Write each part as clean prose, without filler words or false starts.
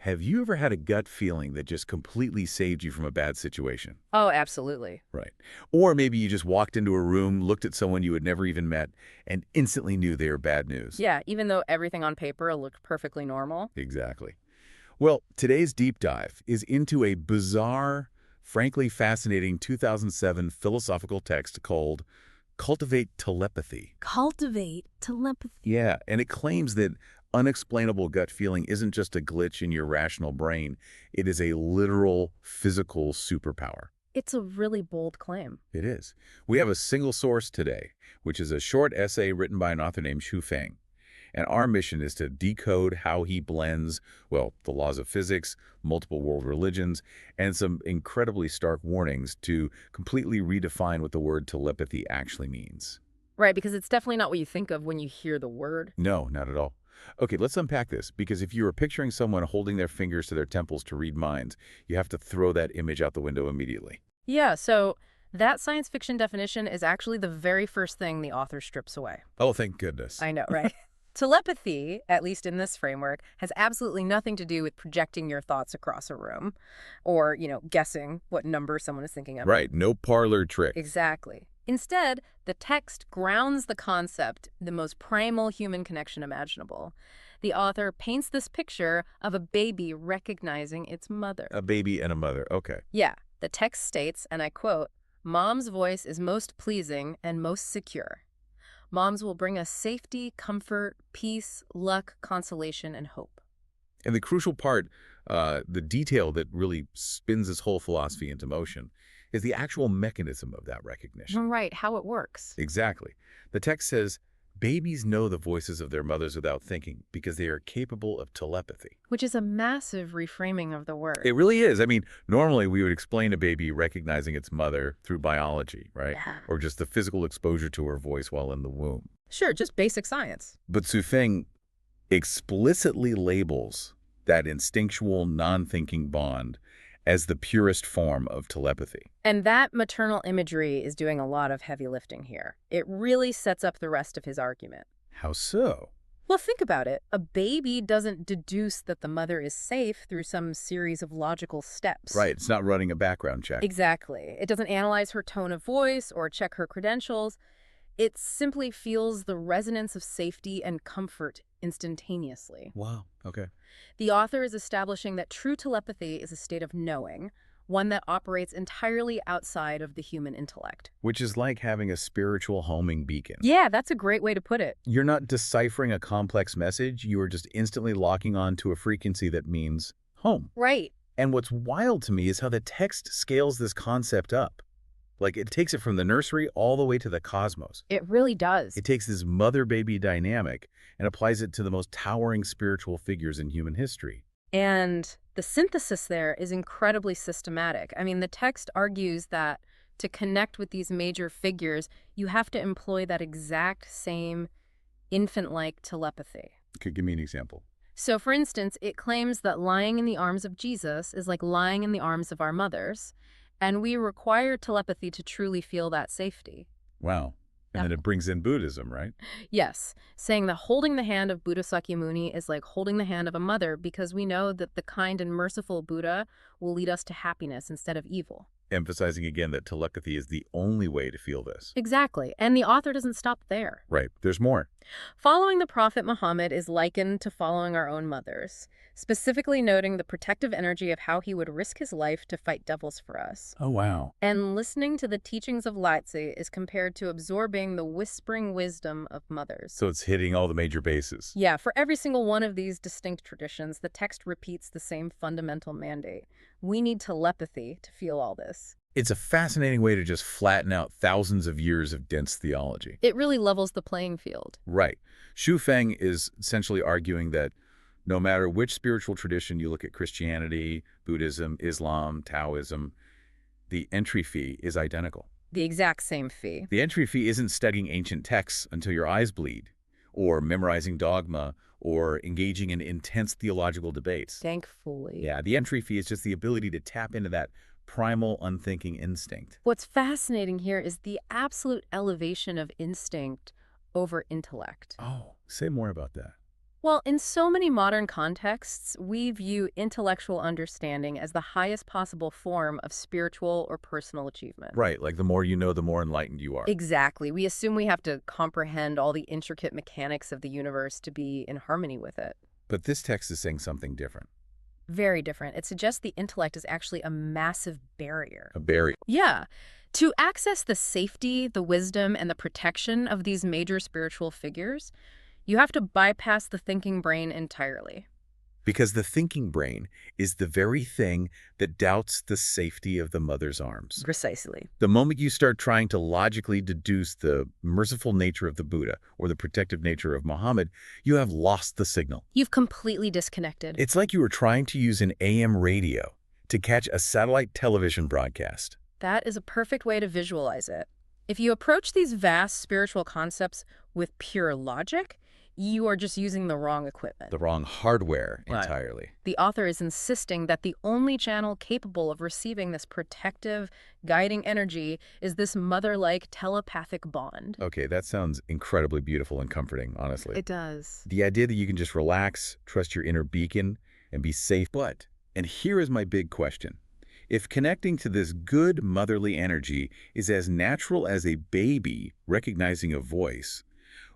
Have you ever had a gut feeling that just completely saved you from a bad situation? Oh, absolutely. Right. Or maybe you just walked into a room, looked at someone you had never even met, and instantly knew they were bad news. Yeah, even though everything on paper looked perfectly normal. Exactly. Well, today's deep dive is into a bizarre, frankly fascinating 2007 philosophical text called Cultivate Telepathy. Cultivate telepathy. Yeah, and it claims that unexplainable gut feeling isn't just a glitch in your rational brain. It is a literal physical superpower. It's a really bold claim. It is. We have a single source today, which is a short essay written by an author named Xu Feng. And our mission is to decode how he blends, well, the laws of physics, multiple world religions, and some incredibly stark warnings to completely redefine what the word telepathy actually means. Right, because it's definitely not what you think of when you hear the word. No, not at all. Okay, let's unpack this, because if you were picturing someone holding their fingers to their temples to read minds, you have to throw that image out the window immediately. Yeah, so that science fiction definition is actually the very first thing the author strips away. Oh, thank goodness. I know, right? Telepathy, at least in this framework, has absolutely nothing to do with projecting your thoughts across a room or, guessing what number someone is thinking of. Right, no parlor trick. Exactly. Instead, the text grounds the concept in the most primal human connection imaginable. The author paints this picture of a baby recognizing its mother. A baby and a mother, okay. Yeah, the text states, and I quote, "Mom's voice is most pleasing and most secure. Moms will bring us safety, comfort, peace, luck, consolation, and hope." And the crucial part, the detail that really spins this whole philosophy into motion, is the actual mechanism of that recognition. Right, how it works. Exactly. The text says, babies know the voices of their mothers without thinking because they are capable of telepathy. Which is a massive reframing of the word. It really is. I mean, normally we would explain a baby recognizing its mother through biology, right? Yeah. Or just the physical exposure to her voice while in the womb. Sure, just basic science. But Su Feng explicitly labels that instinctual, non-thinking bond as the purest form of telepathy. And that maternal imagery is doing a lot of heavy lifting here. It really sets up the rest of his argument. How so? Well, think about it. A baby doesn't deduce that the mother is safe through some series of logical steps. Right, it's not running a background check. Exactly. It doesn't analyze her tone of voice or check her credentials. It simply feels the resonance of safety and comfort instantaneously. Wow, okay. The author is establishing that true telepathy is a state of knowing, one that operates entirely outside of the human intellect. Which is like having a spiritual homing beacon. Yeah, that's a great way to put it. You're not deciphering a complex message, you are just instantly locking on to a frequency that means home. Right. And what's wild to me is how the text scales this concept up. Like, it takes it from the nursery all the way to the cosmos. It really does. It takes this mother-baby dynamic and applies it to the most towering spiritual figures in human history. And the synthesis there is incredibly systematic. I mean, the text argues that to connect with these major figures, you have to employ that exact same infant-like telepathy. Could give me an example. So, for instance, it claims that lying in the arms of Jesus is like lying in the arms of our mothers, and we require telepathy to truly feel that safety. Wow. And then it brings in Buddhism, right? Yes, saying that holding the hand of Buddha Sakyamuni is like holding the hand of a mother because we know that the kind and merciful Buddha will lead us to happiness instead of evil. Emphasizing again that telepathy is the only way to feel this. Exactly, and the author doesn't stop there. Right. There's more. Following the Prophet Muhammad is likened to following our own mothers, specifically noting the protective energy of how he would risk his life to fight devils for us. Oh, wow. And listening to the teachings of Laotse is compared to absorbing the whispering wisdom of mothers. So it's hitting all the major bases. Yeah, for every single one of these distinct traditions, the text repeats the same fundamental mandate. We need telepathy to feel all this. It's a fascinating way to just flatten out thousands of years of dense theology. It really levels the playing field. Right. Xu Feng is essentially arguing that no matter which spiritual tradition you look at, Christianity, Buddhism, Islam, Taoism, the entry fee is identical. The exact same fee. The entry fee isn't studying ancient texts until your eyes bleed, or memorizing dogma, or engaging in intense theological debates. Thankfully. Yeah, the entry fee is just the ability to tap into that primal, unthinking instinct. What's fascinating here is the absolute elevation of instinct over intellect. Oh, say more about that. Well, in so many modern contexts, we view intellectual understanding as the highest possible form of spiritual or personal achievement. Right, like the more you know, the more enlightened you are. Exactly. We assume we have to comprehend all the intricate mechanics of the universe to be in harmony with it. But this text is saying something different. Very different. It suggests the intellect is actually a massive barrier. A barrier. Yeah. To access the safety, the wisdom, and the protection of these major spiritual figures, you have to bypass the thinking brain entirely. Because the thinking brain is the very thing that doubts the safety of the mother's arms. Precisely. The moment you start trying to logically deduce the merciful nature of the Buddha or the protective nature of Muhammad, you have lost the signal. You've completely disconnected. It's like you were trying to use an AM radio to catch a satellite television broadcast. That is a perfect way to visualize it. If you approach these vast spiritual concepts with pure logic, you are just using the wrong equipment. The wrong hardware Right. entirely. The author is insisting that the only channel capable of receiving this protective, guiding energy is this mother-like telepathic bond. Okay, that sounds incredibly beautiful and comforting, honestly. It does. The idea that you can just relax, trust your inner beacon, and be safe. But, and here is my big question. If connecting to this good motherly energy is as natural as a baby recognizing a voice,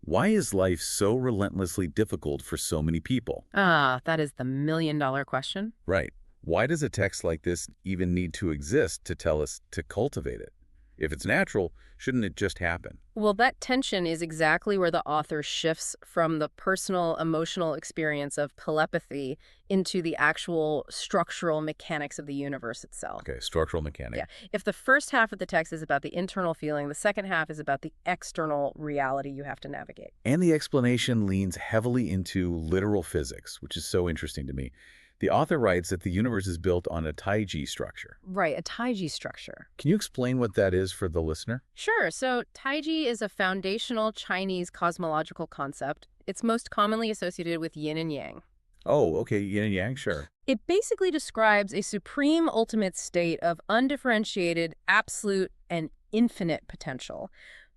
why is life so relentlessly difficult for so many people? That is the million-dollar question. Right. Why does a text like this even need to exist to tell us to cultivate it? If it's natural, shouldn't it just happen? Well, that tension is exactly where the author shifts from the personal, emotional experience of telepathy into the actual structural mechanics of the universe itself. Okay, structural mechanics. Yeah. If the first half of the text is about the internal feeling, the second half is about the external reality you have to navigate. And the explanation leans heavily into literal physics, which is so interesting to me. The author writes that the universe is built on a Taiji structure. Right, a Taiji structure. Can you explain what that is for the listener? Sure. So Taiji is a foundational Chinese cosmological concept. It's most commonly associated with yin and yang. Oh, okay, yin and yang, sure. It basically describes a supreme ultimate state of undifferentiated, absolute, and infinite potential.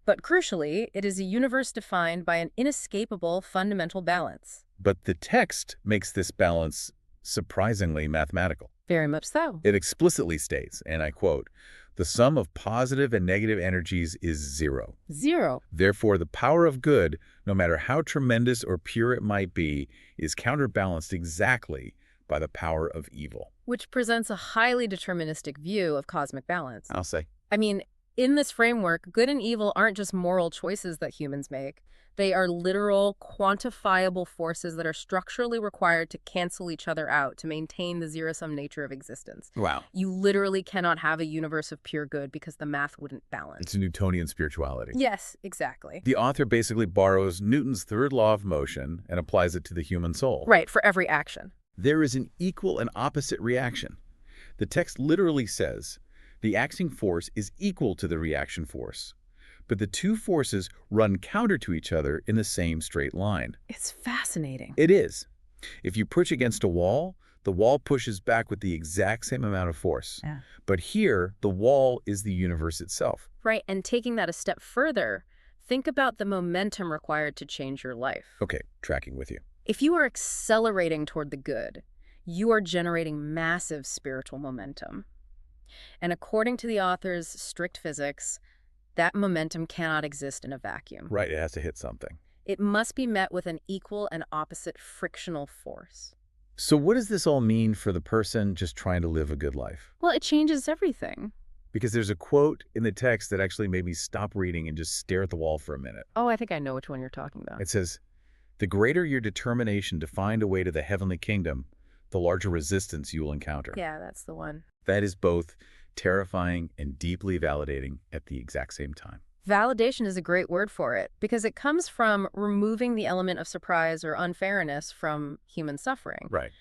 But crucially, it is a universe defined by an inescapable fundamental balance. But the text makes this balance surprisingly mathematical. Very much so. It explicitly states, and I quote, "The sum of positive and negative energies is zero. Zero. Therefore, the power of good, no matter how tremendous or pure it might be, is counterbalanced exactly by the power of evil." Which presents a highly deterministic view of cosmic balance. I'll say. I mean, in this framework, good and evil aren't just moral choices that humans make. They are literal, quantifiable forces that are structurally required to cancel each other out to maintain the zero-sum nature of existence. Wow. You literally cannot have a universe of pure good because the math wouldn't balance. It's Newtonian spirituality. Yes, exactly. The author basically borrows Newton's third law of motion and applies it to the human soul. Right, for every action. There is an equal and opposite reaction. The text literally says, the acting force is equal to the reaction force, but the two forces run counter to each other in the same straight line. It's fascinating. It is. If you push against a wall, the wall pushes back with the exact same amount of force. Yeah. But here, the wall is the universe itself. Right, and taking that a step further, think about the momentum required to change your life. Okay, tracking with you. If you are accelerating toward the good, you are generating massive spiritual momentum. And according to the author's strict physics, that momentum cannot exist in a vacuum. Right, it has to hit something. It must be met with an equal and opposite frictional force. So what does this all mean for the person just trying to live a good life? Well, it changes everything. Because there's a quote in the text that actually made me stop reading and just stare at the wall for a minute. Oh, I think I know which one you're talking about. It says, "The greater your determination to find a way to the heavenly kingdom, the larger resistance you will encounter." Yeah, that's the one. That is both terrifying and deeply validating at the exact same time. Validation is a great word for it because it comes from removing the element of surprise or unfairness from human suffering. Right.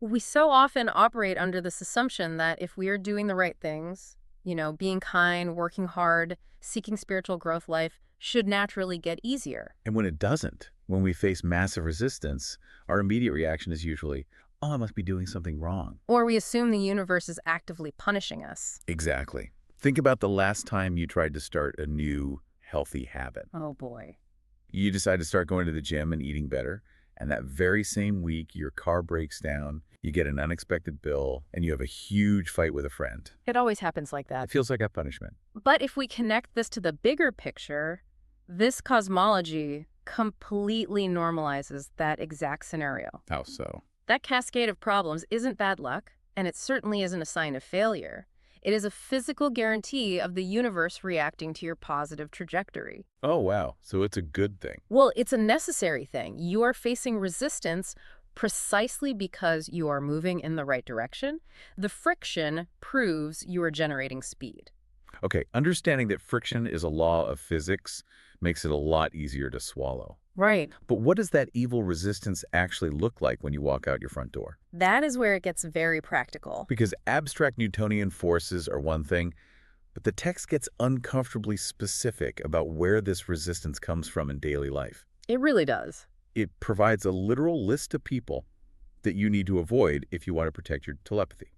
We so often operate under this assumption that if we are doing the right things, being kind, working hard, seeking spiritual growth, life should naturally get easier. And when it doesn't, when we face massive resistance, our immediate reaction is usually, "Oh, I must be doing something wrong." Or we assume the universe is actively punishing us. Exactly. Think about the last time you tried to start a new healthy habit. Oh boy. You decide to start going to the gym and eating better, And that very same week, your car breaks down, you get an unexpected bill, and you have a huge fight with a friend. It always happens like that. It feels like a punishment. But if we connect this to the bigger picture, this cosmology completely normalizes that exact scenario. How so? That cascade of problems isn't bad luck, and it certainly isn't a sign of failure. It is a physical guarantee of the universe reacting to your positive trajectory. Oh, wow. So it's a good thing. Well, it's a necessary thing. You are facing resistance precisely because you are moving in the right direction. The friction proves you are generating speed. Okay, understanding that friction is a law of physics makes it a lot easier to swallow. Right. But what does that evil resistance actually look like when you walk out your front door? That is where it gets very practical. Because abstract Newtonian forces are one thing, but the text gets uncomfortably specific about where this resistance comes from in daily life. It really does. It provides a literal list of people that you need to avoid if you want to protect your telepathy.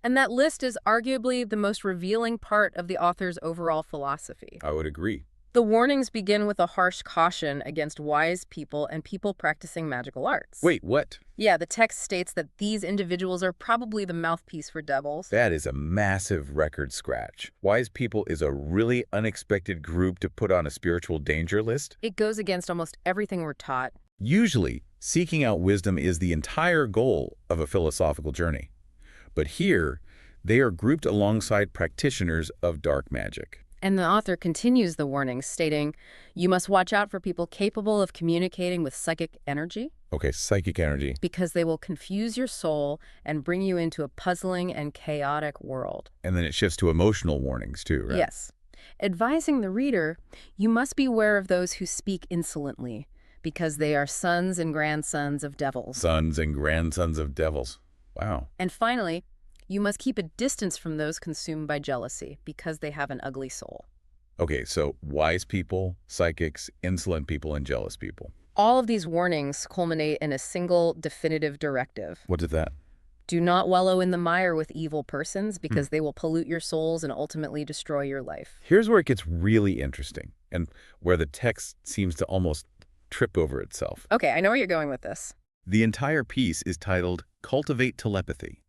And that list is arguably the most revealing part of the author's overall philosophy. I would agree. The warnings begin with a harsh caution against wise people and people practicing magical arts. Wait, what? Yeah, the text states that these individuals are probably the mouthpiece for devils. That is a massive record scratch. Wise people is a really unexpected group to put on a spiritual danger list. It goes against almost everything we're taught. Usually, seeking out wisdom is the entire goal of a philosophical journey. But here, they are grouped alongside practitioners of dark magic. And the author continues the warnings, stating, you must watch out for people capable of communicating with psychic energy. Okay, psychic energy. Because they will confuse your soul and bring you into a puzzling and chaotic world. And then it shifts to emotional warnings too, right? Yes. Advising the reader, you must beware of those who speak insolently, because they are sons and grandsons of devils. Sons and grandsons of devils. Wow. And finally, you must keep a distance from those consumed by jealousy, because they have an ugly soul. Okay, so wise people, psychics, insolent people, and jealous people. All of these warnings culminate in a single definitive directive. What is that? Do not wallow in the mire with evil persons, because they will pollute your souls and ultimately destroy your life. Here's where it gets really interesting, and where the text seems to almost trip over itself. Okay, I know where you're going with this. The entire piece is titled Cultivate Telepathy.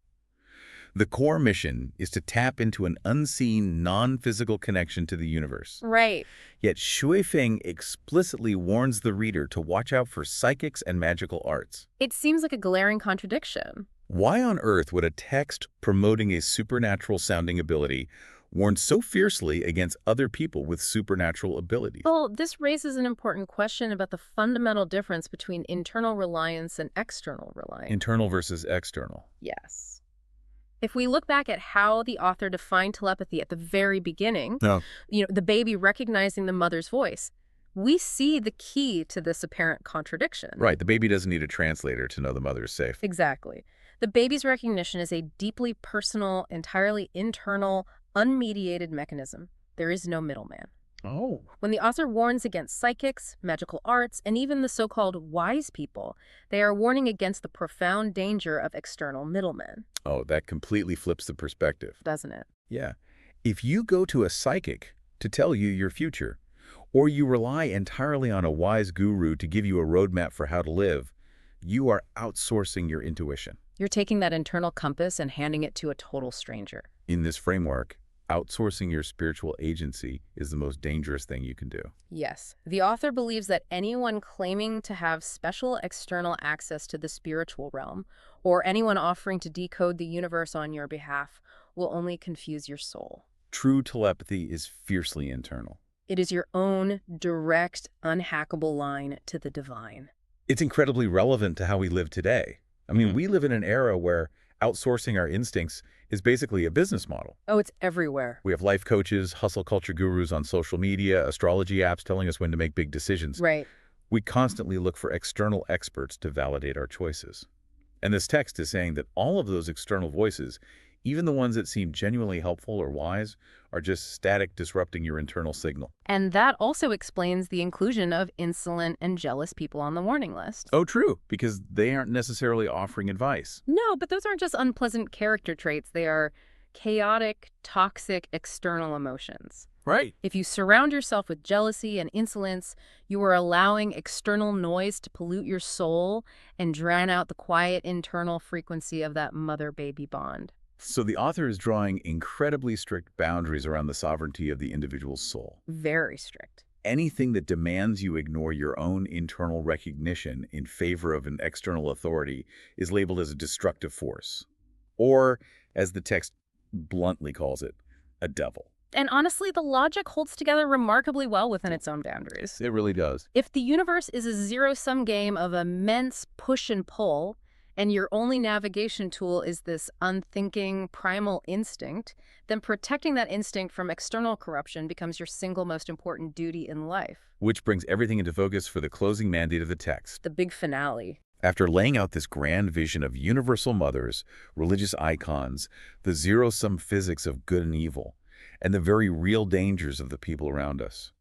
The core mission is to tap into an unseen, non-physical connection to the universe. Right. Yet Shui Feng explicitly warns the reader to watch out for psychics and magical arts. It seems like a glaring contradiction. Why on earth would a text promoting a supernatural-sounding ability warn so fiercely against other people with supernatural abilities? Well, this raises an important question about the fundamental difference between internal reliance and external reliance. Internal versus external. Yes. If we look back at how the author defined telepathy at the very beginning, the baby recognizing the mother's voice, we see the key to this apparent contradiction. Right, the baby doesn't need a translator to know the mother is safe. Exactly. The baby's recognition is a deeply personal, entirely internal, unmediated mechanism. There is no middleman. Oh. When the author warns against psychics, magical arts, and even the so-called wise people, they are warning against the profound danger of external middlemen. Oh, that completely flips the perspective. Doesn't it? Yeah. If you go to a psychic to tell you your future, or you rely entirely on a wise guru to give you a roadmap for how to live, you are outsourcing your intuition. You're taking that internal compass and handing it to a total stranger. In this framework, outsourcing your spiritual agency is the most dangerous thing you can do. Yes. The author believes that anyone claiming to have special external access to the spiritual realm, or anyone offering to decode the universe on your behalf, will only confuse your soul. True telepathy is fiercely internal. It is your own direct, unhackable line to the divine. It's incredibly relevant to how we live today. I mean, we live in an era where outsourcing our instincts is basically a business model. Oh, it's everywhere. We have life coaches, hustle culture gurus on social media, astrology apps telling us when to make big decisions. Right. We constantly look for external experts to validate our choices. And this text is saying that all of those external voices, even the ones that seem genuinely helpful or wise, are just static, disrupting your internal signal. And that also explains the inclusion of insolent and jealous people on the warning list. Oh, true, because they aren't necessarily offering advice. No, but those aren't just unpleasant character traits. They are chaotic, toxic, external emotions. Right. If you surround yourself with jealousy and insolence, you are allowing external noise to pollute your soul and drown out the quiet internal frequency of that mother-baby bond. So the author is drawing incredibly strict boundaries around the sovereignty of the individual's soul. Very strict. Anything that demands you ignore your own internal recognition in favor of an external authority is labeled as a destructive force. Or, as the text bluntly calls it, a devil. And honestly, the logic holds together remarkably well within its own boundaries. It really does. If the universe is a zero-sum game of immense push and pull, and your only navigation tool is this unthinking primal instinct, then protecting that instinct from external corruption becomes your single most important duty in life. Which brings everything into focus for the closing mandate of the text. The big finale. After laying out this grand vision of universal mothers, religious icons, the zero-sum physics of good and evil, and the very real dangers of the people around us,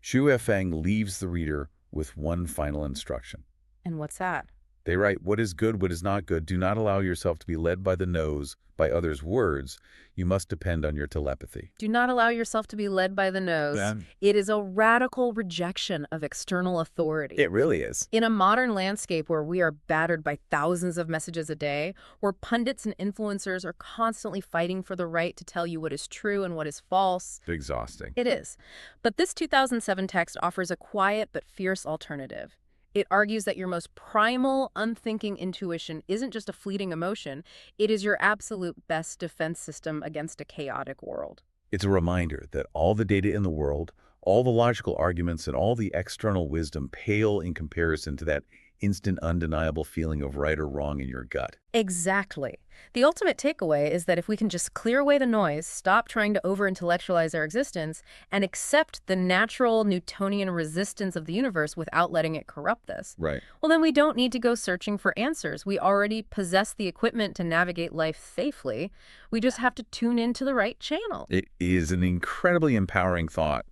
Xu Feng leaves the reader with one final instruction. And what's that? They write, what is good, what is not good. Do not allow yourself to be led by the nose, by others' words. You must depend on your telepathy. Do not allow yourself to be led by the nose. It is a radical rejection of external authority. It really is. In a modern landscape where we are battered by thousands of messages a day, where pundits and influencers are constantly fighting for the right to tell you what is true and what is false. Exhausting. It is. But this 2007 text offers a quiet but fierce alternative. It argues that your most primal, unthinking intuition isn't just a fleeting emotion. It is your absolute best defense system against a chaotic world. It's a reminder that all the data in the world, all the logical arguments, and all the external wisdom pale in comparison to that instant, undeniable feeling of right or wrong in your gut. Exactly. The ultimate takeaway is that if we can just clear away the noise, stop trying to over-intellectualize our existence, and accept the natural Newtonian resistance of the universe without letting it corrupt us, Right. well, then we don't need to go searching for answers. We already possess the equipment to navigate life safely. We just have to tune into the right channel. It is an incredibly empowering thought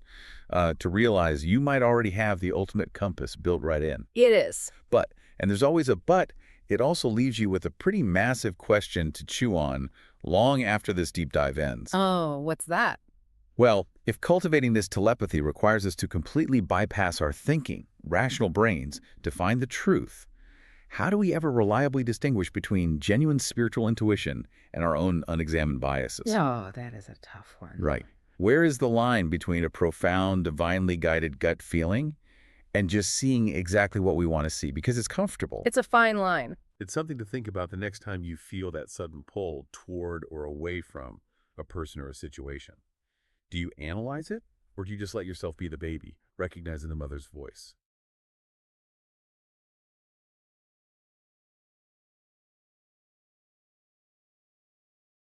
to realize you might already have the ultimate compass built right in. It is. But, and there's always a but, it also leaves you with a pretty massive question to chew on long after this deep dive ends. Oh, what's that? Well, if cultivating this telepathy requires us to completely bypass our thinking, rational brains, to find the truth, how do we ever reliably distinguish between genuine spiritual intuition and our own unexamined biases? Oh, that is a tough one. Right. Where is the line between a profound, divinely guided gut feeling and just seeing exactly what we want to see because it's comfortable? It's a fine line. It's something to think about the next time you feel that sudden pull toward or away from a person or a situation. Do you analyze it, or do you just let yourself be the baby, recognizing the mother's voice?